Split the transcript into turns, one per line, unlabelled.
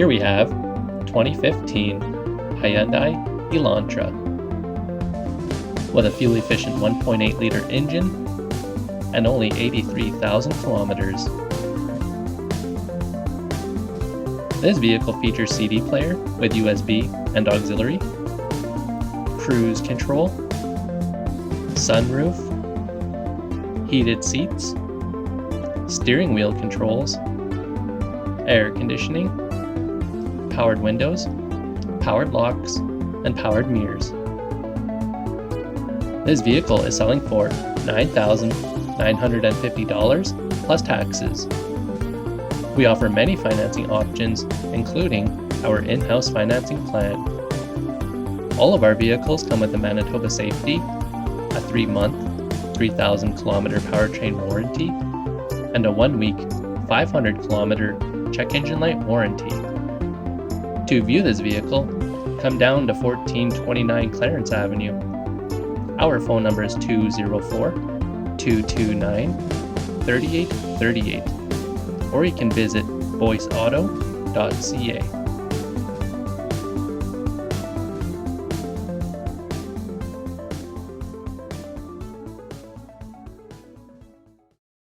Here we have 2015 Hyundai Elantra with a fuel-efficient 1.8-liter engine and only 83,000 kilometers. This vehicle features CD player with USB and auxiliary, cruise control, sunroof, heated seats, steering wheel controls, air conditioning, powered windows, powered locks, and powered mirrors. This vehicle is selling for $9,950 plus taxes. We offer many financing options, including our in-house financing plan. All of our vehicles come with a Manitoba Safety, a 3-month, 3,000-kilometer powertrain warranty, and a 1-week, 500-kilometer check engine light warranty. To view this vehicle, come down to 1429 Clarence Avenue. Our phone number is 204-229-3838, or you can visit voiceauto.ca.